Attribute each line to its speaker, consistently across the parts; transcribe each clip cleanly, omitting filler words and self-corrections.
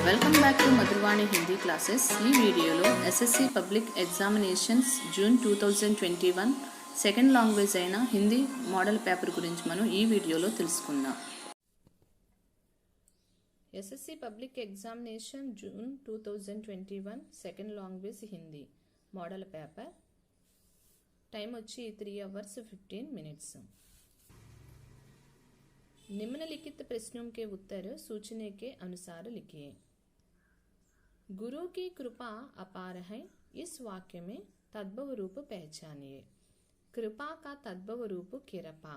Speaker 1: Welcome back to Madhuravani Hindi classes. ఈ వీడియోలో SSC public examinations June 2021 second language అయిన Hindi model paper గురించి మనం ఈ వీడియోలో తెలుసుకుందాం. SSC public examination June 2021 second language Hindi model paper. Time వచ్చి 3 hours 15 minutes. निम्नलिखित प्रश्नों के उत्तर सूचना के अनुसार लिखिए. गुरु की कृपा अपार है. इस वाक्य में तद्भव रूप पहचानिए. कृपा का तद्भव रूप कृपा.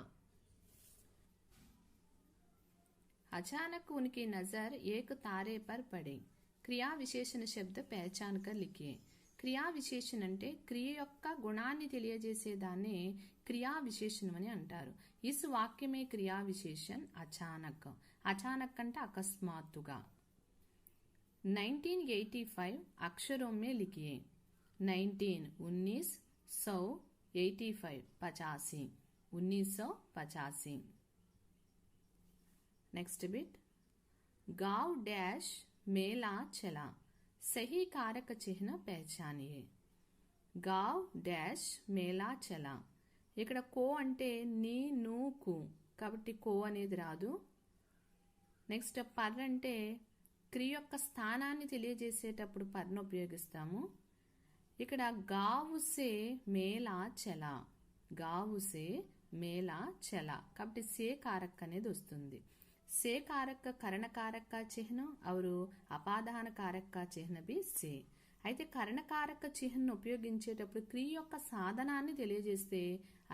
Speaker 1: अचानक उनकी नजर एक तारे पर पड़ी. क्रिया विशेषण शब्द पहचान कर लिखिए. క్రియా విశేషణ అంటే క్రియ యొక్క గుణాన్ని తెలియజేసేదాన్ని క్రియా విశేషణం అని అంటారు. ఇస్ వాక్యమే క్రియా విశేషణ అచానక్. అచానక్ అంటే అకస్మాత్తుగా. 1985 अक्षरों में लिखिए. 19 1985 85 1985. Next bit. गांव डैश मेला चला. सही कारक चिन्ह पहचानिए. गाव डैश मेला चला. ఇక్కడ కో అంటే నీ ను కు కాబట్టి కో అనేది రాదు. నెక్స్ట్ పర్ అంటే క్రియ యొక్క స్థానాన్ని తెలియజేసేటప్పుడు పర్ను ఉపయోగిస్తాము. ఇక్కడ గావు సే మేలా చలా. గావు సే మేలా చలా కాబట్టి సే కారక్ అనేది వస్తుంది. से कारक का करण कारक का चिन्ह और అపాదాన कारक का चिन्ह भी से. అయితే కరణ కారక చిహ్నం ఉపయోగించేటప్పుడు క్రియ యొక్క సాధనాన్ని తెలియజేస్తే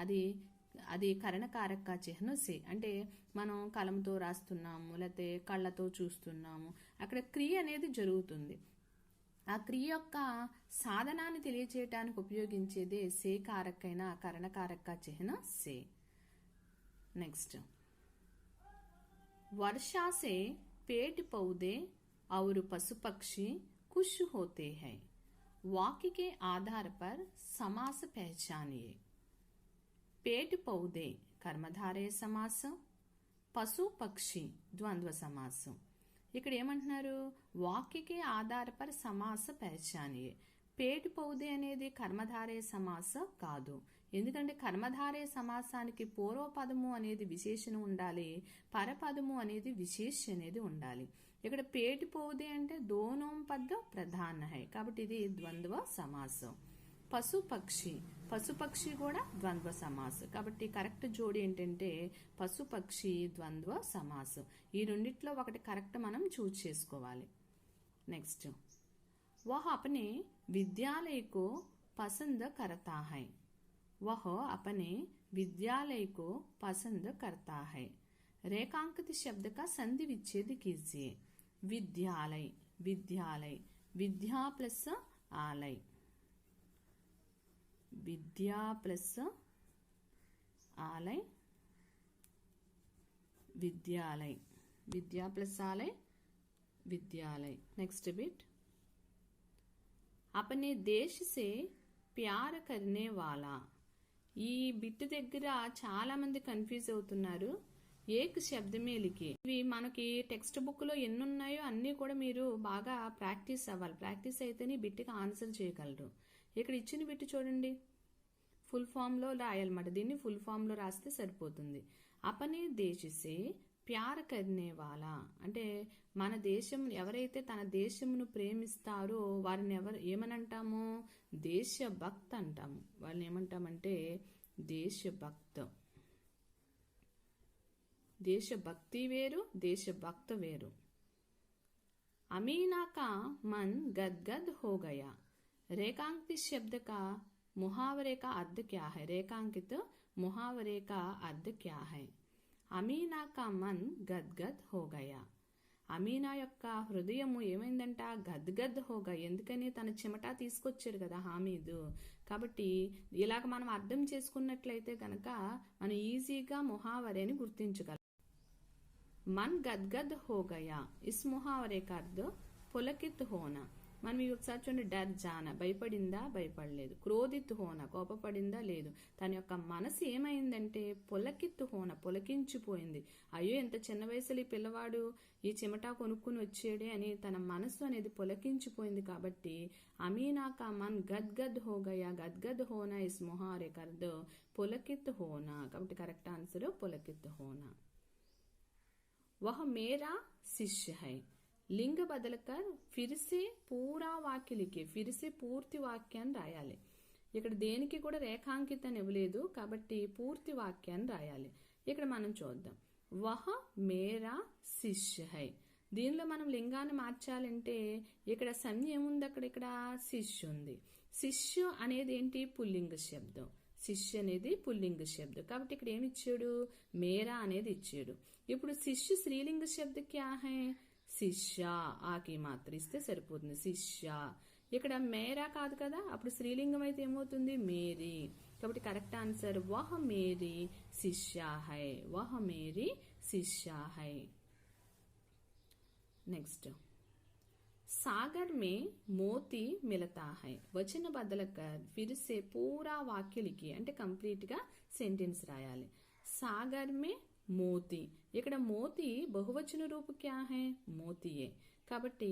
Speaker 1: అది కరణ కారక చిహ్నం సే. అంటే మనం కలంతో రాస్తున్నాము లేకపోతే కళ్ళతో చూస్తున్నాము, అక్కడ క్రియ అనేది జరుగుతుంది. ఆ క్రియ యొక్క సాధనాన్ని తెలియజేయడానికి ఉపయోగించేదే సే కారక అయిన కరణ కారక చిహ్నం సే. నెక్స్ట్. वर्षा से पेड़ पौधे और पशु पक्षी खुश होते हैं. वाक्य के आधार पर समास पहचानिए. पेड़ पौधे कर्मधारय समास, पशु पक्षी द्वंद्व समास. ఇక్కడ ఏమంటున్నారు? వాక్యకే ఆధార పర్ సమాస పహచానియే. పేట్ పౌదే అనేది కర్మధారయ సమాస కాదు. ఎందుకంటే కర్మధారయ సమాసానికి పూర్వపదము అనేది విశేషణ ఉండాలి, పరపదము అనేది విశేష అనేది ఉండాలి. ఇక్కడ పేటి పౌదే అంటే దోనోం పద ప్రధాన హై కాబట్టి ఇది ద్వంద్వ సమాసం. పశు పక్షి, పశు పక్షి కూడా ద్వంద్వ సమాసం కాబట్టి కరెక్ట్ జోడి ఏంటంటే పశు పక్షి ద్వంద్వ సమాసం. ఈ రెండిట్లో ఒకటి కరెక్ట్ మనం చూజ్ చేసుకోవాలి. నెక్స్ట్. వహ్ అప్నే విద్యాలయ కో పసంద్ కరతా హై. वह अपने विद्यालय को पसंद करता है. रेखांकित शब्द का संधि विच्छेद कीजिए. विद्यालय विद्यालय विद्या प्लस आलय. विद्या प्लस आलय विद्यालय. विद्या प्लस आलय विद्यालय. Next bit. अपने देश से प्यार करने वाला. ఈ బిట్ దగ్గర చాలా మంది కన్ఫ్యూజ్ అవుతున్నారు. ఏక్ శబ్దమే లిఖి. ఇవి మనకి టెక్స్ట్ బుక్ లో ఎన్ని ఉన్నాయో అన్ని కూడా మీరు బాగా ప్రాక్టీస్ అవ్వాలి. ప్రాక్టీస్ అయితేనే బిట్కి ఆన్సర్ చేయగలరు. ఇక్కడ ఇచ్చిన బిట్ చూడండి, ఫుల్ ఫామ్ లో రాయాలన్నమాట. దీన్ని ఫుల్ ఫామ్ లో రాస్తే సరిపోతుంది. అపనే దేశసే ప్యార కర్నే వాలా అంటే మన దేశం ఎవరైతే తన దేశమును ప్రేమిస్తారో వారిని ఏమనంటాము? దేశభక్త అంటాము. వాళ్ళని ఏమంటామంటే దేశభక్త. దేశభక్తి వేరు, దేశభక్త వేరు. अमीना का मन गदगद हो गया. रेखांकित शब्द का मुहावरे का अर्थ क्या है? रेखांकित मुहावरे का अर्थ क्या है? అమీనా కా మన్ గద్గద్ హో గయా. అమీనా యొక్క హృదయము ఏమైందంట? గద్గద్ హోగా. ఎందుకని? తన చెమట తీసుకొచ్చారు కదా హామీదు. కాబట్టి ఇలాగ మనం అర్థం చేసుకున్నట్లయితే కనుక మనం ఈజీగా ముహావరేని గుర్తించగలం. మన్ గద్గద్ హో గయా. ఇస్ ముహావరే కా అర్థ పులకిత్ హోనా. మనం ఇవి ఒకసారి చూడండి, డర్ జానా భయపడిందా భయపడలేదు, క్రోధిత్ హోనా కోపపడిందా లేదు, తన యొక్క మనసు ఏమైందంటే పులకిత్ హోనా పులకించిపోయింది. అయ్యో ఎంత చిన్న వయసులో ఈ పిల్లవాడు ఈ చిమటా కొనుక్కుని వచ్చాడే అని తన మనసు అనేది పులకించిపోయింది. కాబట్టి అమీనా కా మన్ గద్గద్ హో గయా, గద్గద్ హోనా ఇస్ మొహారే కర్దో పులకిత్ హోనా. కాబట్టి కరెక్ట్ ఆన్సర్ పులకిత్ హోనా. वह मेरा शिष्य है, लिंग बदलकर फिर से पूरा वाक्य लिखे, फिर से పూర్తి వాక్యాన్ని రాయాలి. ఇక్కడ దేనికి కూడా రేఖాంకితం ఇవ్వలేదు కాబట్టి పూర్తి వాక్యాన్ని రాయాలి. ఇక్కడ మనం చూద్దాం, వహ మేరా శిష్య హై. దీనిలో మనం లింగాన్ని మార్చాలంటే ఇక్కడ సంజ్ఞ ఏముంది, ఇక్కడ శిష్యు ఉంది. శిష్యు అనేది ఏంటి, పుల్లింగ శబ్దం. శిష్యు అనేది పుల్లింగ శబ్దం కాబట్టి ఇక్కడ ఏమి ఇచ్చాడు, మేరా అనేది ఇచ్చాడు. ఇప్పుడు శిష్యు స్త్రీలింగ శబ్ద క్యా హై, శిష్య. ఆకి మాత్రం ఇస్తే సరిపోతుంది, శిష్య. ఇక్కడ మేరా కాదు కదా, అప్పుడు స్త్రీలింగం అయితే ఏమవుతుంది, మేరీ. కాబట్టి కరెక్ట్ ఆన్సర్ వహ మేరీ శిష్య హై, వహ మేరీ శిష్య హై. నెక్స్ట్, सागर में मोती मिलता है, वचन बदलकर फिर से पूरा वाक्य लिखिए. అంటే కంప్లీట్ గా సెంటెన్స్ రాయాలి. సాగర్ మే మోతి, ఇక్కడ మోతి బహువచన రూప క్యా హై, మోతియే. కాబట్టి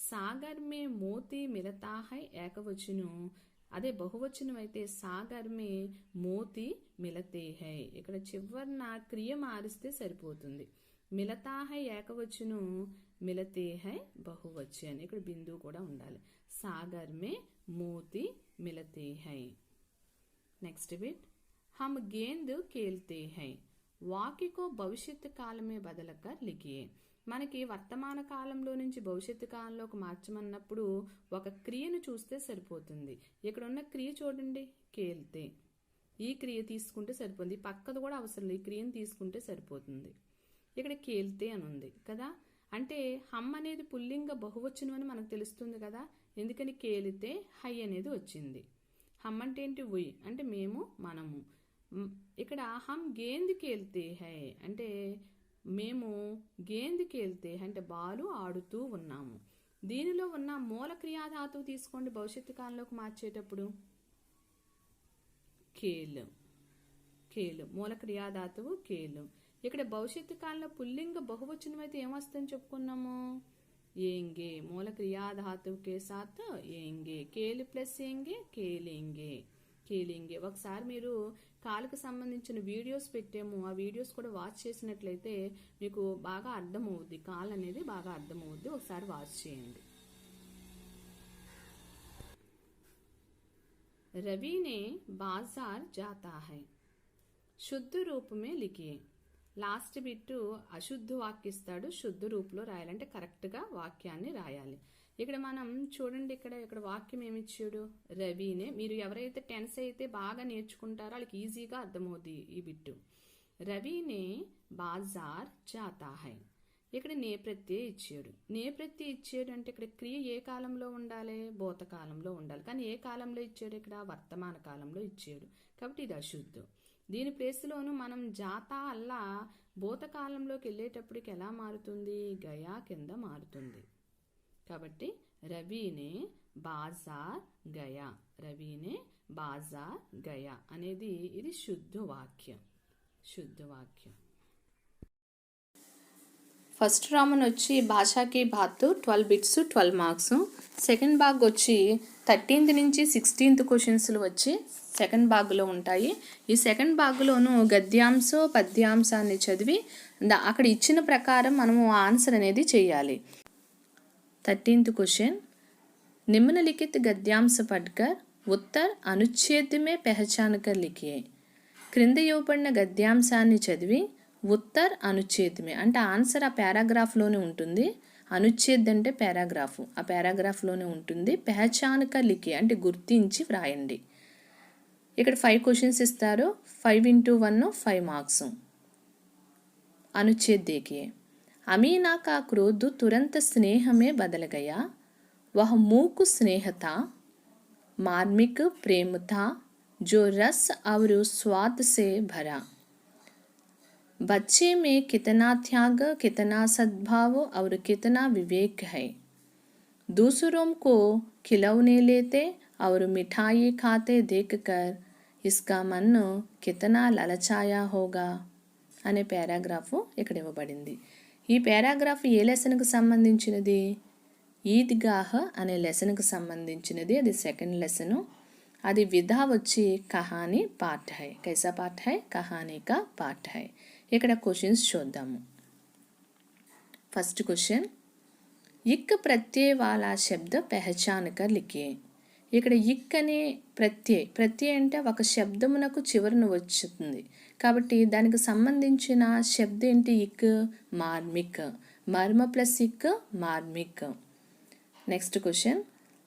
Speaker 1: సాగర్ మే మోతి మిలతా హై ఏకవచనం, అదే బహువచనం అయితే సాగర్ మే మోతి మిలతే హై. ఇక్కడ చివరిన క్రియ మారిస్తే సరిపోతుంది. మిలతా హై ఏకవచనం, మిలతే హై బహువచన్. ఇక్కడ బిందువు కూడా ఉండాలి. సాగర్ మే మోతి మిలతే హై. నెక్స్ట్ బిట్, హమ్ గేంద్ ఖేల్తే హై, వాక్య కో భవిష్యత్ కాలమే బదలకర్ లిఖియే. మనకి వర్తమాన కాలంలో నుంచి భవిష్యత్తు కాలంలోకి మార్చమన్నప్పుడు ఒక క్రియను చూస్తే సరిపోతుంది. ఇక్కడ ఉన్న క్రియ చూడండి, ఖేల్తే. ఈ క్రియ తీసుకుంటే సరిపోతుంది, పక్కది కూడా అవసరం లేదు, ఈ క్రియను తీసుకుంటే సరిపోతుంది. ఇక్కడ ఖేల్తే అని ఉంది కదా, అంటే హమ్ అనేది పుల్లింగ బహువచనం అని మనకు తెలుస్తుంది కదా, ఎందుకని ఖేలితే హై అనేది వచ్చింది. హమ్ అంటే ఏంటి, ఉయ్ అంటే మేము మనము. ఇక్కడ హమ్ గేంద్ ఖేల్తే హై అంటే మేము గేంద్ ఖేల్తే అంటే బాలు ఆడుతూ ఉన్నాము. దీనిలో ఉన్న మూల క్రియాధాతువు తీసుకోండి, భవిష్యత్తు కాలంలోకి మార్చేటప్పుడు ఖేల్. ఖేల్ మూల క్రియాధాతువు ఖేల్. ఇక్కడ భవిష్యత్తు కాలంలో పుల్లింగ బహువచనం అయితే ఏమొస్తుందని చెప్పుకున్నాము, ఏంగే. మూల క్రియాధాతువుకే సాత్ ఏంగే, కేల్ ప్లస్ ఏంగే కేలింగే, కేలింగే. ఒకసారి మీరు కాలుకు సంబంధించిన వీడియోస్ పెట్టాము, ఆ వీడియోస్ కూడా వాచ్ చేసినట్లయితే మీకు బాగా అర్థమవుద్ది, కాల్ అనేది బాగా అర్థమవుద్ది, ఒకసారి వాచ్ చేయండి. रवि ने बाजार जाता है, शुद्ध रूप में लिखिए. లాస్ట్ బిట్ అశుద్ధ వాక్య ఇస్తాడు, శుద్ధ రూపంలో రాయాలంటే కరెక్ట్గా వాక్యాన్ని రాయాలి. ఇక్కడ మనం చూడండి, ఇక్కడ వాక్యం ఏమిచ్చాడు, రవినే. మీరు ఎవరైతే టెన్స్ అయితే బాగా నేర్చుకుంటారో వాళ్ళకి ఈజీగా అర్థమవుద్ది ఈ బిట్టు. రవినే బాజార్ జాతా హై. ఇక్కడ నే ప్రత్యయ ఇచ్చాడు. నే ప్రత్యయ ఇచ్చాడు అంటే ఇక్కడ క్రియ ఏ కాలంలో ఉండాలి, భూతకాలంలో ఉండాలి. కానీ ఏ కాలంలో ఇచ్చాడు, ఇక్కడ వర్తమాన కాలంలో ఇచ్చాడు. కాబట్టి ఇది అశుద్ధం. దీని ప్లేస్లోను మనం జాతా అల్లా భూతకాలంలోకి వెళ్ళేటప్పటికి ఎలా మారుతుంది, గయా కింద మారుతుంది. కాబట్టి రవినే బాజార్ గయా, రవినే బాజార్ గయా అనేది ఇది శుద్ధ వాక్యం, శుద్ధ వాక్యం. ఫస్ట్ రామన్ వచ్చి భాషాకి బాత్ 12 బిట్స్ 12 మార్క్స్. సెకండ్ భాగ్ వచ్చి 13th నుంచి 16th క్వశ్చన్స్లు వచ్చి సెకండ్ భాగ్లో ఉంటాయి. ఈ సెకండ్ భాగ్లోను గద్యాంశ పద్యాంశాన్ని చదివి అక్కడ ఇచ్చిన ప్రకారం మనము ఆన్సర్ అనేది చేయాలి. 13th క్వశ్చన్, నిమ్నలిఖిత గద్యాంశ పढ़कर उत्तर अनुच्छेद में पहचान कर लिखिए. క్రింద ఇవ్వబడిన గద్యాంశాన్ని చదివి ఉత్తర్ అనుచ్ఛేద్ మే అంటే ఆన్సర్ ఆ పారాగ్రాఫ్లోనే ఉంటుంది. అనుచ్ఛేద్ అంటే పారాగ్రాఫ్, ఆ పారాగ్రాఫ్లోనే ఉంటుంది. పెహచాన్ కర్ లిఖియే అంటే గుర్తించి వ్రాయండి. ఇక్కడ 5 క్వశ్చన్స్ ఇస్తారు, 5 into 1 5 మార్క్స్. अनुच्छेद देखिए. अमीना का क्रोध तुरंत स्नेह में बदल गया, वह मूक स्नेह था, मार्मिक प्रेम था जो रस और स्वाद से भरा. बच्चे में कितना त्याग, कितना सद्भाव और कितना विवेक है. दूसरों को खिलौने लेते और मिठाई खाते देखकर इसका मन कितना ललचाया होगा అనే పారాగ్రాఫ్ ఇక్కడ ఇవ్వబడింది. ఈ పారాగ్రాఫ్ ఏ లెసన్కి సంబంధించినది? ఈద్గాహ్ అనే లెసన్కి సంబంధించినది. అది సెకండ్ లెసను. అది విధా వచ్చి కహానీ పాఠ్ హై. కైసా పాఠ్ హై? కహానీ కా పాఠ్ హై. ఇక్కడ క్వశ్చన్స్ చూద్దాము. ఫస్ట్ క్వశ్చన్, ఇక్ ప్రత్యయ వాలా శబ్ద పెహచాన్ కర్ లిఖియే. ఇక్కడ ఇక్ అనే ప్రత్యయ అంటే ఒక శబ్దమునకు చివరన వచ్చుతుంది కాబట్టి దానికి సంబంధించిన శబ్దం ఏంటి? ఇక్, మార్మిక్. మర్మ ప్లస్ ఇక్, మార్మిక్. నెక్స్ట్ క్వశ్చన్,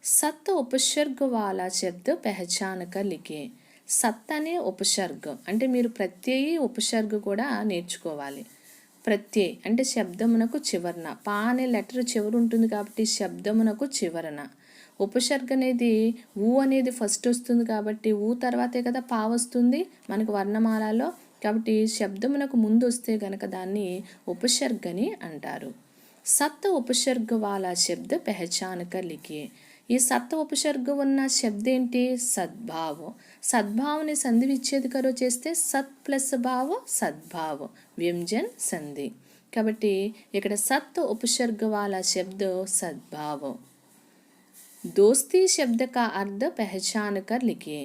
Speaker 1: సత్ ఉపసర్గ వాలా శబ్ద పెహచాన్ కర్ లిఖియే. సత్ అనే ఉపసర్గ అంటే మీరు ప్రత్యయి ఉపసర్గ కూడా నేర్చుకోవాలి. ప్రత్యయ్ అంటే శబ్దమునకు చివరన. పా అనే లెటర్ చివర ఉంటుంది కాబట్టి శబ్దమునకు చివరన. ఉపసర్గ అనేది ఊ అనేది ఫస్ట్ వస్తుంది కాబట్టి ఊ తర్వాతే కదా పా వస్తుంది మనకు వర్ణమాలలో. కాబట్టి శబ్దమునకు ముందు వస్తే గనక దాన్ని ఉపసర్గని అంటారు. సత్ ఉపసర్గ వాలా శబ్ద పెహచాన్ కర్ లిఖియే. ఈ సత్ ఉపసర్గ ఉన్న శబ్దం ఏంటి? సద్భావం. సద్భావని సంధి విచ్ఛేదికరో చేస్తే సత్ ప్లస్ భావ సద్భావ వ్యంజన్ సంధి. కాబట్టి ఇక్కడ సత్ ఉపసర్గ వాలా శబ్ద సద్భావ. दोस्ती शब्द का अर्थ पहचान कर लिखिए.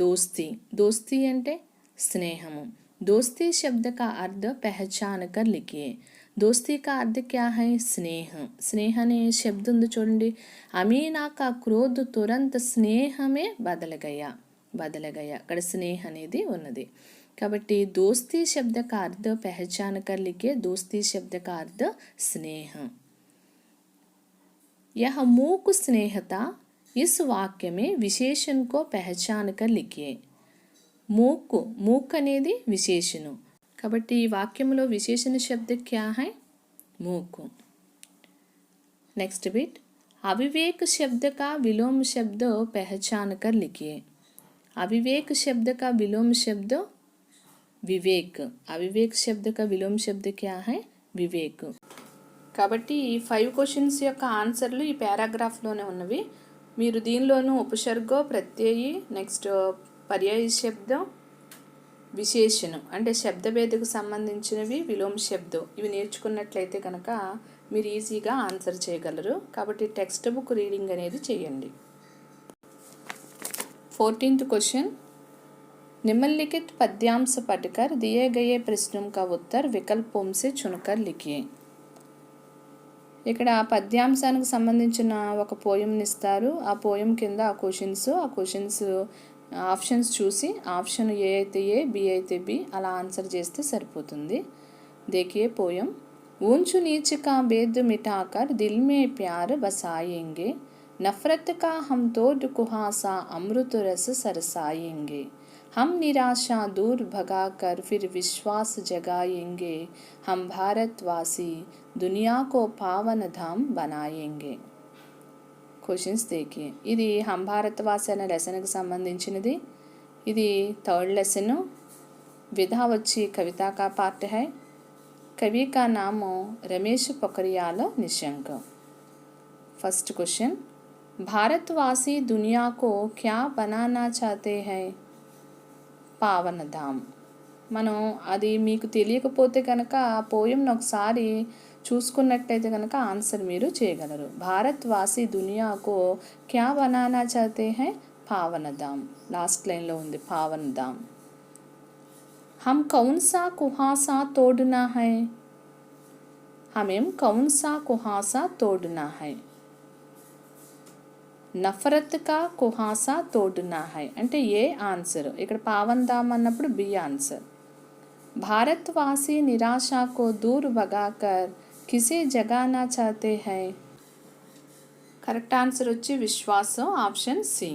Speaker 1: दोस्ती, दोस्ती అంటే స్నేహము. दोस्ती शब्द का अर्थ पहचान कर लिखिए. दोस्ती का अर्थ क्या है? स्नेह. स्नेह అనే శబ్దం ఉంది చూడండి. అమీనా కా క్రోధ్ తురంత్ స్నేహ మే బదల్ గయా. అక్కడ స్నేహ అనేది ఉన్నది. కాబట్టి दोस्ती शब्द का अर्थ पहचान कर लिखिए. दोस्ती शब्द का अर्थ स्नेह. यह मूक स्नेहता इस वाक्य में विशेषण को पहचान कर लिखिए. मूक, मूक అనేది విశేషణం కాబట్టి ఈ వాక్యంలో విశేషణ శబ్ద क्या है? मूक. नेक्स्ट बिट, अविवेक शब्द का विलोम शब्द पहचान कर लिखिए. अविवेक शब्द का विलोम शब्द विवेक. अविवेक शब्द का विलोम शब्द क्या है? विवेक. కాబట్టి ఈ 5 క్వశ్చన్స్ యొక్క ఆన్సర్లు ఈ పారాగ్రాఫ్లోనే ఉన్నవి. మీరు దీనిలోనూ ఉపసర్గో, ప్రత్యయి, నెక్స్ట్ పర్యాయ శబ్దం, విశేషణం అంటే శబ్దభేదకు సంబంధించినవి, విలోమ శబ్దం ఇవి నేర్చుకున్నట్లయితే కనుక మీరు ఈజీగా ఆన్సర్ చేయగలరు. కాబట్టి టెక్స్ట్ బుక్ రీడింగ్ అనేది చేయండి. 14th क्वेश्चन, निम्नलिखित पद्यांश पढ़कर दिए गए प्रश्नों का उत्तर विकल्पों से चुनकर लिखिए. ఇక్కడ పద్యాంశానికి సంబంధించిన ఒక పోయంని ఇస్తారు. ఆ పోయం కింద ఆ క్వశ్చన్స్ ఆప్షన్స్ చూసి ఆప్షన్ ఏ అయితే ఏ, బి అయితే బి అలా ఆన్సర్ చేస్తే సరిపోతుంది. देखिए पोयम, ऊंच नीच का भेद मिटाकर दिल में प्यार बसाएंगे, नफरत का हम तोड़ कुहासा अमृत रस सरसाएंगे, हम निराशा दूर भगाकर फिर विश्वास जगाएंगे, हम भारतवासी दुनिया को पावन धाम बनाएंगे. క్వశ్చన్స్ देखिए. ఇది हम भारतवासी అనే లెసన్కి సంబంధించినది. ఇది థర్డ్ లెసన్. విధా వచ్చి కవితా కా పార్ట్ హై. कवि का नाम रमेश पोखरियाल निशंक. फर्स्ट क्वेश्चन, भारतवासी दुनिया को क्या बनाना चाहते हैं? पावन धाम. మనం అది మీకు తెలియకపోతే కనుక ఆ పోయంను ఒకసారి చూసుకున్నట్లయితే కనుక ఆన్సర్ మీరు చేయగలరు. భారత్వాసి దునియాకో క్యా బనానా చాతే హై? పావన్ ధామ్. లాస్ట్ లైన్లో ఉంది పావన్ ధామ్. हम कौन सा कुहासा तोड़ना है? हमें कौन सा कुहासा तोड़ना है? నఫరత్ కా కుహాసా తోడ్నా హై అంటే ఏ ఆన్సర్. ఇక్కడ పావన్ ధామ్ అన్నప్పుడు బి ఆన్సర్. భారత్వాసి నిరాశా కో దూర్ భగాకర్ కిసే జగానా చాతే హై? కరెక్ట్ ఆన్సర్ వచ్చి విశ్వాసం, ఆప్షన్ సి.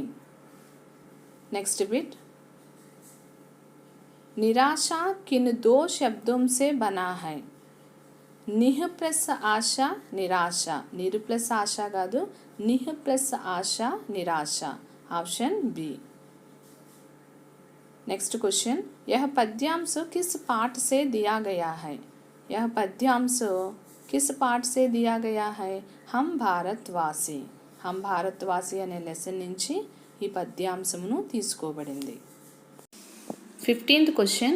Speaker 1: నెక్స్ట్ బిట్, निराशा किन दो शब्दों से बना है? निह प्लस आशा, निराशा. निर प्लस आशा कादु, निह प्लस आशा, निराशा. Option B. नेक्स्ट क्वेश्चन, यह पद्यांश किस पाठ से दिया गया है? यह पद्यांश किस पाठ से दिया गया है? हम भारतवासी. హమ్ భారత్వాసి అనే లెసన్ నుంచి ఈ పద్యాంశమును తీసుకోబడింది. 15th क्वेश्चन,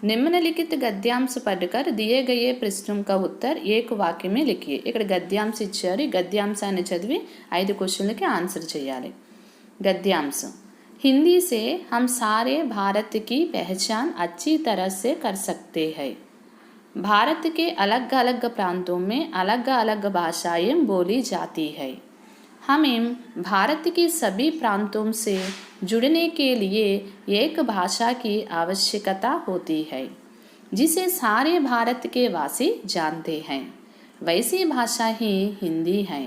Speaker 1: निम्नलिखित गद्यांश पढ़कर दिए गए प्रश्नों का उत्तर एक वाक्य में लिखिए. ఇక్కడ గద్యాంశ ఇచ్చారు. ఈ గద్యాంశాన్ని చదివి 5 క్వశ్చన్లకి ఆన్సర్ చేయాలి. गद्यांश, हिंदी से हम सारे भारत की पहचान अच्छी तरह से कर सकते हैं. भारत के अलग अलग प्रांतों में अलग अलग भाषाएं बोली जाती है. हमें भारत के सभी प्रांतों से जुड़ने के लिए एक भाषा की आवश्यकता होती है जिसे सारे भारत के वासी जानते हैं. वैसी भाषा ही हिंदी है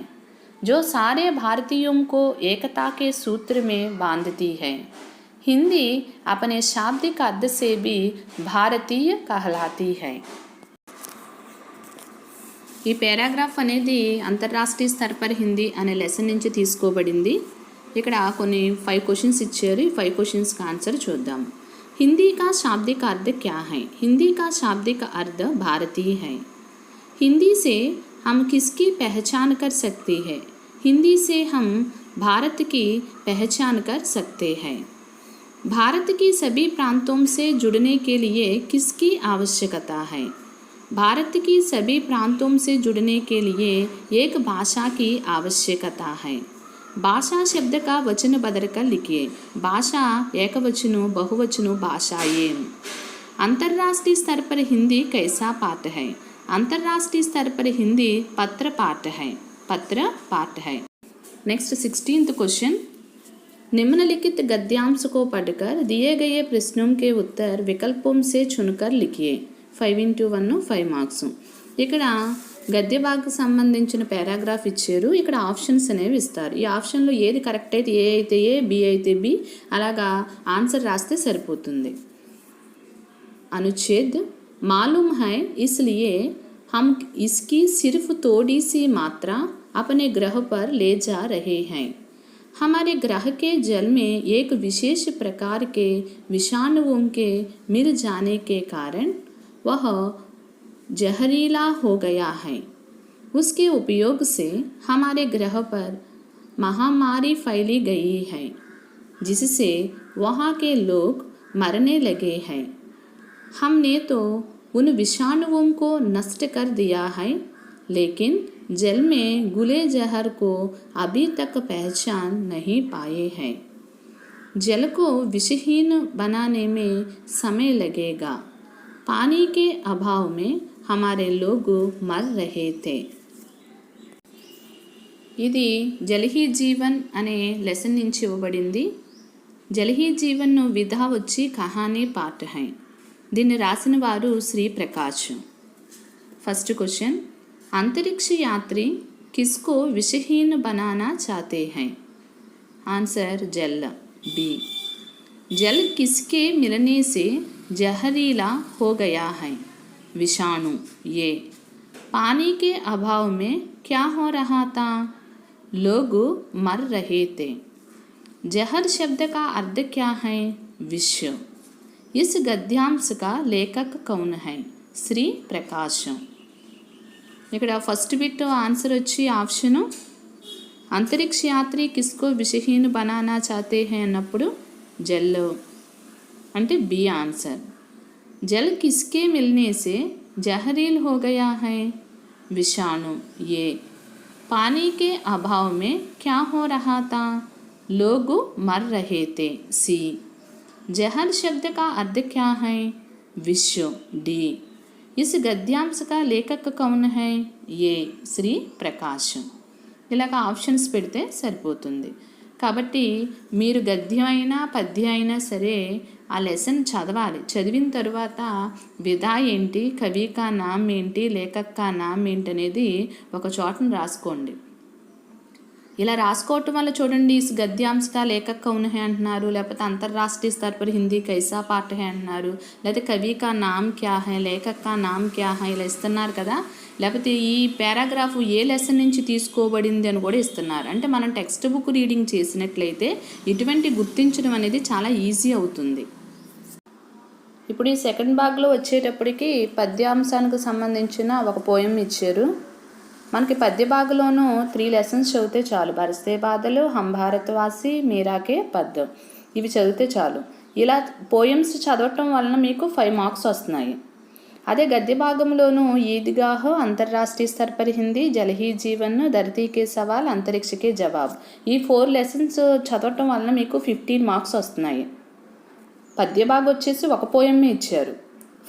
Speaker 1: जो सारे भारतीयों को एकता के सूत्र में बांधती है. हिंदी अपने शाब्दिक अर्थ से भी भारतीय कहलाती है. ఈ పారాగ్రాఫ్ అనేది అంతర్రాష్ట్రీయ స్థర పర్ హిందీ అనే లెసన్ నుంచి తీసుకోబడింది. ఇక్కడ కొన్ని 5 క్వశ్చన్స్ ఇచ్చారు. ఈ 5 క్వశ్చన్స్కి ఆన్సర్ చూద్దాం. हिंदी का शाब्दिक अर्थ क्या है? हिंदी का शाब्दिक अर्थ भारतीय है. हिंदी से हम किसकी पहचान कर सकते हैं? हिंदी से हम भारत की पहचान कर सकते हैं. भारत की सभी प्रांतों से जुड़ने के लिए किसकी आवश्यकता है? भारत की सभी प्रांतों से जुड़ने के लिए एक भाषा की आवश्यकता है. भाषा शब्द का वचन बदलकर लिखिए. भाषा एकवचन बहुवचन भाषाएं. अंतर्राष्ट्रीय स्तर पर हिंदी कैसा पाठ है? अंतर्राष्ट्रीय स्तर पर हिंदी पत्र पाठ है. पत्र पाठ है. नेक्स्ट 16th क्वेश्चन, निम्नलिखित गद्यांश को पढ़कर दिए गए प्रश्नों के उत्तर विकल्पों से चुनकर लिखिए. 5x1 5 marks. ఇక్కడ గద్య భాగకు సంబంధించిన పారాగ్రాఫ్ ఇచ్చారు. ఇక్కడ ఆప్షన్స్ అనేవి ఇస్తారు. ఈ ఆప్షన్లో ఏది కరెక్ట్ అయితే ఏ అయితే ఏ, బి అయితే బి, అలాగా ఆన్సర్ రాస్తే సరిపోతుంది. अनुच्छेद, मालूम है इसलिए हम इसकी सिर्फ थोड़ी सी मात्रा अपने ग्रह पर ले जा रहे हैं. हमारे ग्रह के जल में एक विशेष प्रकार के विषाणुओं के मिल जाने के कारण वह जहरीला हो गया है. उसके उपयोग से हमारे ग्रह पर महामारी फैली गई है जिससे वहाँ के लोग मरने लगे हैं. हमने तो उन विषाणुओं को नष्ट कर दिया है लेकिन जल में घुले जहर को अभी तक पहचान नहीं पाए हैं. जल को विषहीन बनाने में समय लगेगा. पानी के अभाव में हमारे लोग मर रहे थे. ఇది జల్ హీ జీవన్ అనే లెసన్ నుంచి ఇవ్వబడింది. జల్ హీ జీవన్ విధా వచ్చి కహానీ పాఠ హై. దీన్ని రాసిన వారు శ్రీ ప్రకాష్. ఫస్ట్ క్వశ్చన్, अंतरिक्ष यात्री किसको विषहीन बनाना चाहते हैं? आंसर जल, बी. जल किसके मिलने से जहरीला हो गया है? विषाणु, ये. पानी के अभाव में क्या हो रहा था? लोग मर रहे थे. जहर शब्द का अर्थ क्या है? विष. इस गद्यांश का लेखक कौन है? श्री प्रकाश. ఇక్కడ ఫస్ట్ బిట్ ఆన్సర్ వచ్చి ఆప్షను అంతరిక్ష యాత్రి కిస్కో విషహీన్ బనానా చాతే హై అన్నప్పుడు జల్ అంటే బి ఆన్సర్. జల్ కిస్కే మిల్నే సే జహరీల్ హో గయా హై? విషాణు, ఏ. పానీ కే అభావ్ మే క్యా హో రహా తా? లోగ్ మర్ రహే తే, సి. जहर शब्द का अर्थ क्या है? विष, डी. इस गद्यांश का लेखक कौन है? ये శ్రీ ప్రకాష్. ఇలాగ ఆప్షన్స్ పెడితే సరిపోతుంది. కాబట్టి మీరు గద్యం అయినా పద్యం అయినా సరే ఆ లెసన్ చదవాలి. చదివిన తర్వాత విధా ఏంటి, కవి కా నామ్ ఏంటి, లేఖక్ కా నామ్ ఏంటి అనేది ఒక చోటను రాసుకోండి. ఇలా రాసుకోవటం వల్ల చూడండి, ఇస్ గద్యాంశ కా లేఖక్ కౌన్ హై అంటున్నారు, లేకపోతే అంతర్రాష్ట్రీయ స్థర్ పర్ హిందీ కైసా పాఠ హై అంటున్నారు, లేకపోతే కవి కా నామ్ క్యా హై, లేఖక్ కా నామ్ క్యా హై, ఇలా ఇస్తున్నారు కదా. లేకపోతే ఈ పారాగ్రాఫ్ ఏ లెసన్ నుంచి తీసుకోబడింది అని కూడా ఇస్తున్నారు. అంటే మనం టెక్స్ట్ బుక్ రీడింగ్ చేసినట్లయితే ఇటువంటి గుర్తించడం అనేది చాలా ఈజీ అవుతుంది. ఇప్పుడు ఈ సెకండ్ భాగ్లో వచ్చేటప్పటికి పద్యాంశానికి సంబంధించిన ఒక పోయం ఇచ్చారు. మనకి పద్య భాగంలోనూ 3 లెసన్స్ చదివితే చాలు. బరసే బాధలు, హమ్ భారత్వాసి, మీరాకే పద్యం, ఇవి చదివితే చాలు. ఇలా పోయమ్స్ చదవటం వలన మీకు 5 మార్క్స్ వస్తున్నాయి. అదే గద్య భాగంలోనూ ఈద్గాహ్, అంతర్రాష్ట్రీయ స్तर पर హిందీ, జలహీ జీవన్, ధరతీకే సవాల్, అంతరిక్షకే జవాబ్, ఈ 4 లెసన్స్ చదవటం వలన మీకు 15 మార్క్స్ వస్తున్నాయి. పద్య భాగం వచ్చేసి ఒక పోయమ్మే ఇచ్చారు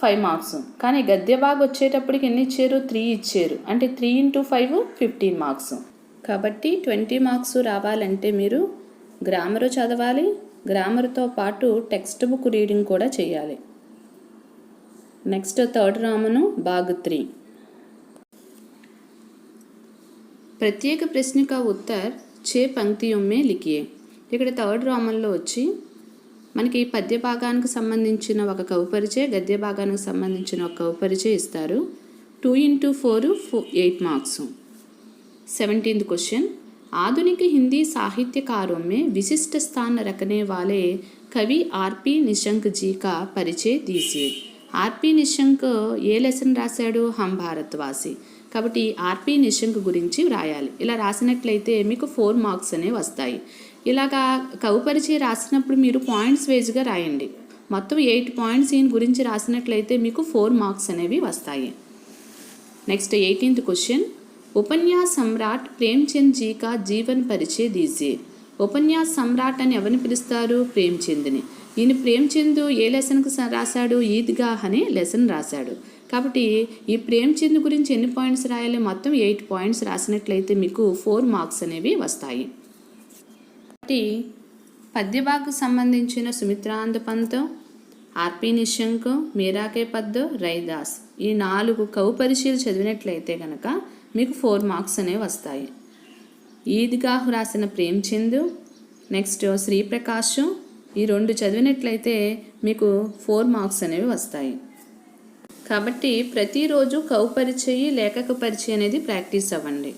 Speaker 1: 5 మార్క్స్, కానీ గద్య భాగం వచ్చేటప్పటికి ఎన్ని ఇచ్చారు? 3 ఇచ్చారు. అంటే 3 × 5 15 మార్క్స్. కాబట్టి 20 మార్క్స్ రావాలంటే మీరు గ్రామరు చదవాలి, గ్రామర్తో పాటు టెక్స్ట్ బుక్ రీడింగ్ కూడా చేయాలి. నెక్స్ట్ థర్డ్ రామను భాగ్ 3. ప్రత్యేక ప్రశ్న కా ఉత్తర్ 6 పంక్తిयों में लिखिए. ఇక్కడ థర్డ్ రామంలో వచ్చి మనకి పద్య భాగానికి సంబంధించిన ఒక కవి పరిచయం, గద్య భాగానికి సంబంధించిన ఒక కవి పరిచయం ఇస్తారు. 2 × 4 8 మార్క్స్. 17th क्वेश्चन, आधुनिक हिंदी साहित्यकारों में विशिष्ट स्थान रखने वाले कवि आर.पी. निशंक जी का परिचय दीजिए. ఆర్పి నిశంక్ ఏ లెసన్ రాశాడు? హమ్ భారత్వాసి. కాబట్టి ఆర్పి నిశంక్ గురించి రాయాలి. ఇలా రాసినట్లయితే మీకు 4 మార్క్స్ అనేవి వస్తాయి. ఇలాగా కవి పరిచయం రాసినప్పుడు మీరు పాయింట్స్ వైజ్గా రాయండి. మొత్తం 8 పాయింట్స్ ఈయన గురించి రాసినట్లయితే మీకు 4 మార్క్స్ అనేవి వస్తాయి. నెక్స్ట్ 18th క్వశ్చన్, ఉపన్యాస్ సమ్రాట్ ప్రేమ్చంద్ జీ కా జీవన్ పరిచయ దీజియే. ఉపన్యాస్ సమ్రాట్ అని ఎవరిని పిలుస్తారు? ప్రేమ్చంద్ని. ఈయన ప్రేమ్చంద్ ఏ లెసన్కి రాశాడు? ఈద్గాహ్ అనే లెసన్ రాశాడు. కాబట్టి ఈ ప్రేమ్చంద్ గురించి ఎన్ని పాయింట్స్ రాయాలి? మొత్తం 8 పాయింట్స్ రాసినట్లయితే మీకు 4 మార్క్స్ అనేవి వస్తాయి. కాబట్టి పద్యభాగ్కు సంబంధించిన సుమిత్రానంద పంత్, ఆర్పి నిశంక్, మీరాకే పద్, రైదాస్, ఈ 4 కవి పరిచయాలు చదివినట్లయితే కనుక మీకు 4 మార్క్స్ అనేవి వస్తాయి. ఈద్గాహ్ రాసిన ప్రేమ్చంద్, నెక్స్ట్ శ్రీప్రకాష్, ఈ 2 చదివినట్లయితే మీకు 4 మార్క్స్ అనేవి వస్తాయి. కాబట్టి ప్రతిరోజు కవి పరిచయి, లేఖక పరిచయం అనేది ప్రాక్టీస్ అవ్వండి.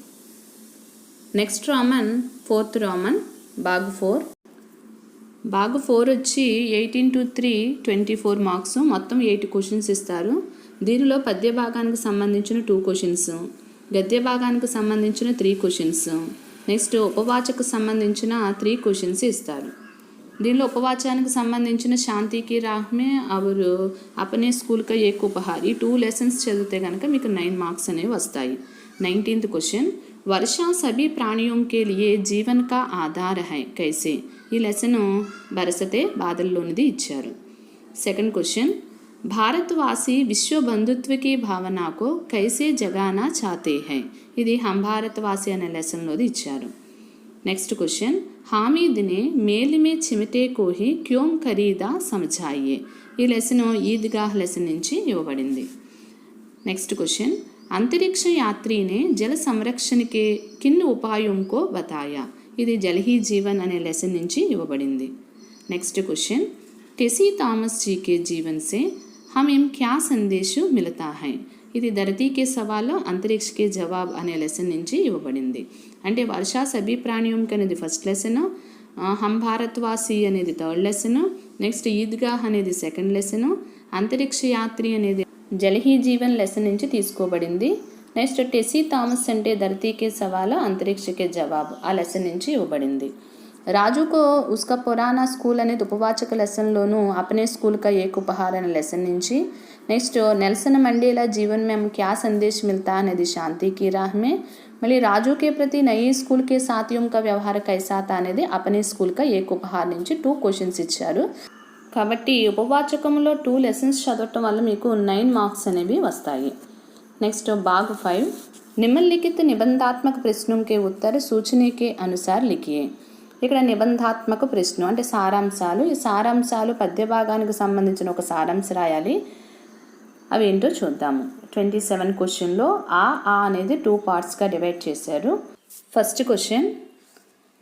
Speaker 1: నెక్స్ట్ రామన్ 4th రామన్ భాగ్ 4. భాగ్ 4 వచ్చి 8 × 3 24 మార్క్స్. మొత్తం 8 క్వశ్చన్స్ ఇస్తారు. దీనిలో పద్య భాగానికి సంబంధించిన 2 క్వశ్చన్స్, గద్య భాగానికి సంబంధించిన 3 క్వశ్చన్స్, నెక్స్ట్ ఉపవాచకు సంబంధించిన 3 క్వశ్చన్స్ ఇస్తారు. దీనిలో ఉపవాచానికి సంబంధించిన శాంతికి రాహ్మే అవరు అపనే స్కూల్ కా ఏక్ ఉపహార్, ఈ 2 లెసన్స్ చదివితే కనుక మీకు 9 మార్క్స్ అనేవి వస్తాయి. 19th క్వశ్చన్, వర్షా సభీ ప్రాణియోం కే లియే జీవన్ కా ఆధార్ హై కైసే, ఈ లెసన్ బరసతే బాదల్లోనిది ఇచ్చారు. 2nd క్వశ్చన్, భారత్వాసి విశ్వ బంధుత్వకి భావనకు కైసే జగానా చాతే హై, ఇది హమ్ భారత్వాసి అనే లెసన్లోది ఇచ్చారు. నెక్స్ట్ క్వశ్చన్, हामिद ने मेल में चिमटे को ही क्यों खरीदा समझाइए, ఈ లెసన్ ఈద్గాహ్ లెసన్ నుంచి ఇవ్వబడింది. నెక్స్ట్ క్వశ్చన్, अंतरिक्ष यात्री ने जल संरक्षण के किन उपायों को बताया, ఇది జలహీ జీవన్ అనే లెసన్ నుంచి ఇవ్వబడింది. నెక్స్ట్ క్వశ్చన్, टेसी थॉमस जी के जीवन से हमें क्या संदेश मिलता है, ఇది ధరతీకే సవాల్, అంతరిక్షకే జవాబ్ అనే లెసన్ నుంచి ఇవ్వబడింది. అంటే వర్షా సభీ ప్రాణియం అనేది ఫస్ట్ లెసన్, హమ్ భారత్వాసి అనేది థర్డ్ లెసన్, నెక్స్ట్ ఈద్గాహ్ అనేది సెకండ్ లెసన్, అంతరిక్ష యాత్రి అనేది జలహీ జీవన్ లెసన్ నుంచి తీసుకోబడింది. నెక్స్ట్ టెసీ థామస్ అంటే ధరతీకే సవాల్, అంతరిక్షకే జవాబ్ ఆ లెసన్ నుంచి ఇవ్వబడింది. రాజుకో ఉస్కా పురానా స్కూల్ అనేది ఉపవాచక లెసన్లోను, అపనే స్కూల్ కా ఏక్ ఉపహార్ అనే లెసన్ నుంచి, నెక్స్ట్ నెల్సన్ మండేలా జీవన్ में क्या संदेश मिलता అనేది శాంతి की राह में, మళ్ళీ రాజు के प्रति नई स्कूल के साथियों का व्यवहार कैसा था అనేది అపనే స్కూల్ కా ఏక్ ఉపహార్ నుంచి 2 క్వశ్చన్స్ ఇచ్చారు. కాబట్టి ఉపవాచకంలో 2 లెసన్స్ చదవటం వల్ల మీకు 9 మార్క్స్ అనేవి వస్తాయి. నెక్స్ట్ భాగ్ 5, निम्नलिखित निबंधात्मक प्रश्नों के उत्तर सूचने के अनुसार लिखिए. ఇక్కడ నిబంధాత్మక ప్రశ్న అంటే సారాంశాలు, ఈ సారాంశాలు పద్య భాగానికి సంబంధించిన ఒక సారాంశం రాయాలి. అవి ఏంటో చూద్దాము. 27 క్వశ్చన్లో ఆ అనేది 2 పార్ట్స్గా డివైడ్ చేశారు. ఫస్ట్ క్వశ్చన్,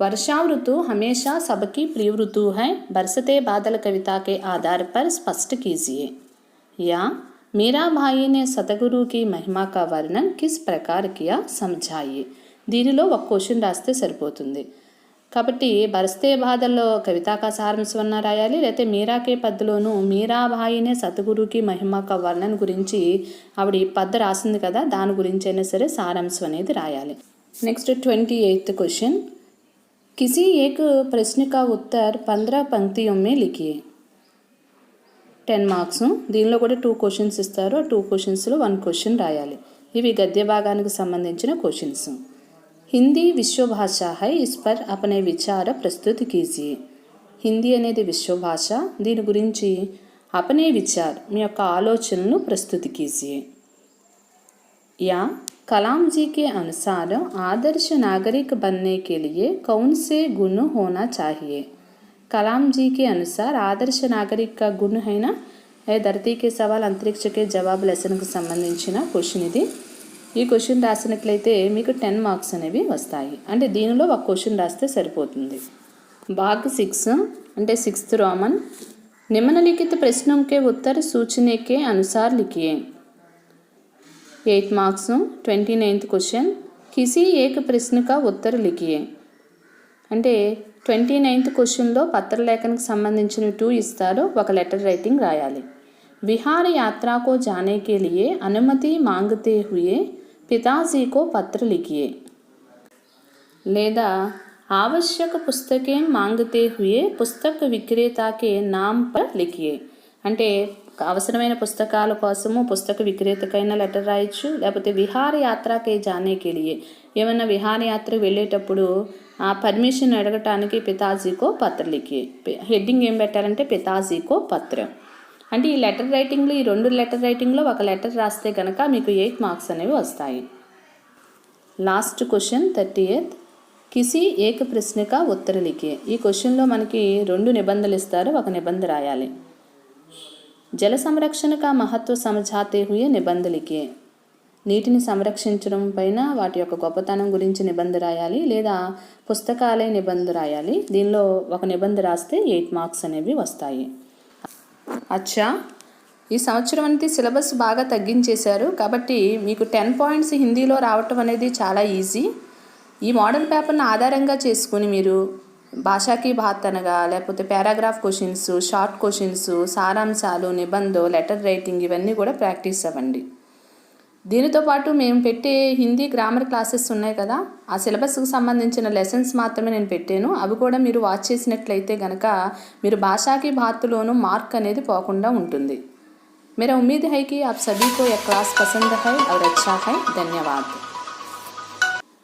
Speaker 1: वर्षा ऋतु हमेशा सबकी प्रिय ऋतु है, बरसते बादल कविता के आधार पर स्पष्ट कीजिए, या मेरा भाई ने सतगुरु की महिमा का वर्णन किस प्रकार किया समझाइए. దీనిలో ఒక క్వశ్చన్ రాస్తే సరిపోతుంది. కాబట్టి బరస్తే బాధల్లో కవితాకా సారాంశమన్నా రాయాలి, లేకపోతే మీరాకే పద్దులోను మీరాబాయినే సద్గురుకి మహిమ కా వర్ణన గురించి ఆవిడ ఈ పద్దు రాసింది కదా, దాని గురించి అయినా సరే సారాంశం అనేది రాయాలి. నెక్స్ట్ 28th క్వశ్చన్, కిసి ఏక్ ప్రశ్న కా ఉత్తర్ 15 పంక్తియోं में लिखिए. 10 మార్క్స్. దీనిలో కూడా 2 క్వశ్చన్స్ ఇస్తారు. 2 క్వశ్చన్స్లో 1 క్వశ్చన్ రాయాలి. ఇవి గద్య భాగానికి సంబంధించిన క్వశ్చన్స్. హిందీ విశ్వభాష హై, ఇస్ పర్ అపనే విచార ప్రస్తుత కీజియే. హిందీ అనేది విశ్వభాష, దీని గురించి అపనే విచార్ మీ యొక్క ఆలోచనను ప్రస్తుతి కీజియే. या कलाम जी के अनुसार आदर्श नागरिक बनने के लिए कौन से गुण होना चाहिए. कलाम जी के अनुसार आदर्श नागरिक का गुण है ना, धरती के सवाल अंतरिक्ष के जवाब లెసన్కి సంబంధించిన క్వశ్చన్ ఇది. ఈ క్వశ్చన్ రాసినట్లయితే మీకు 10 మార్క్స్ అనేవి వస్తాయి. అంటే దీనిలో ఒక క్వశ్చన్ రాస్తే సరిపోతుంది. భాగ్ 6 అంటే 6th रोमन, निम्नलिखित प्रश्नों के उत्तर सूचने के अनुसार लिखिए. 8 మార్క్స్. 29th క్వశ్చన్, కిసి ఏక ప్రశ్న కా ఉత్తర్ లిఖియే. అంటే 29th క్వశ్చన్లో పత్రలేఖనకు సంబంధించిన 2 ఇస్తారు, ఒక లెటర్ రైటింగ్ రాయాలి. విహార యాత్రా కో జానే కే లియే అనుమతి మాంగతే హుయే पिताजी को पत्र लिखिए. లేదా आवश्यक पुस्तकें मांगते हुए पुस्तक विक्रेता के नाम पर लिखिए. అంటే అవసరమైన పుస్తకాల కోసము పుస్తక విక్రేతకైనా లెటర్ రాయొచ్చు, లేకపోతే విహార యాత్రకే జానేకే లియే ఏమైనా విహారయాత్రకు వెళ్ళేటప్పుడు ఆ పర్మిషన్ అడగటానికి పితాజీకో పత్ర లిఖియే. హెడ్డింగ్ ఏం పెట్టాలంటే పితాజీకో పత్ర. అంటే ఈ లెటర్ రైటింగ్లో, ఈ 2 లెటర్ రైటింగ్లో ఒక లెటర్ రాస్తే కనుక మీకు 8 మార్క్స్ అనేవి వస్తాయి. లాస్ట్ క్వశ్చన్ 30th, కిసి ఏక ప్రశ్న కా ఉత్తర లిఖియే. ఈ క్వశ్చన్లో మనకి 2 నిబంధనలు ఇస్తారు, ఒక నిబంధన రాయాలి. జల సంరక్షణ కా మహత్వ సమझाते हुए నిబంధన లిఖియే. నీటిని సంరక్షించడం పైన వాటి యొక్క గొప్పతనం గురించి నిబంధన రాయాలి, లేదా పుస్తకాలే నిబంధన రాయాలి. దీనిలో ఒక నిబంధన రాస్తే 8 మార్క్స్ అనేవి వస్తాయి. అచ్చా, ఈ సంవత్సరం అనేది సిలబస్ బాగా తగ్గించేశారు, కాబట్టి మీకు 10 పాయింట్స్ హిందీలో రావటం అనేది చాలా ఈజీ. ఈ మోడల్ పేపర్ని ఆధారంగా చేసుకుని మీరు భాషాకి బాత్ అనగా, లేకపోతే పారాగ్రాఫ్ క్వశ్చన్స్, షార్ట్ క్వశ్చన్స్, సారాంశాలు, నిబంధో, లెటర్ రైటింగ్ ఇవన్నీ కూడా ప్రాక్టీస్ అవ్వండి. దీనితో పాటు మేము పెట్టే హిందీ గ్రామర్ క్లాసెస్ ఉన్నాయి కదా, ఆ సిలబస్కి సంబంధించిన లెసన్స్ మాత్రమే నేను పెట్టాను. అవి కూడా మీరు వాచ్ చేసినట్లయితే కనుక మీరు భాషాకి బాత్లోనూ మార్క్ అనేది పోకుండా ఉంటుంది. मेरा उम्मीद है कि आप सभी को यह क्लास पसंद है और अच्छा है. धन्यवाद.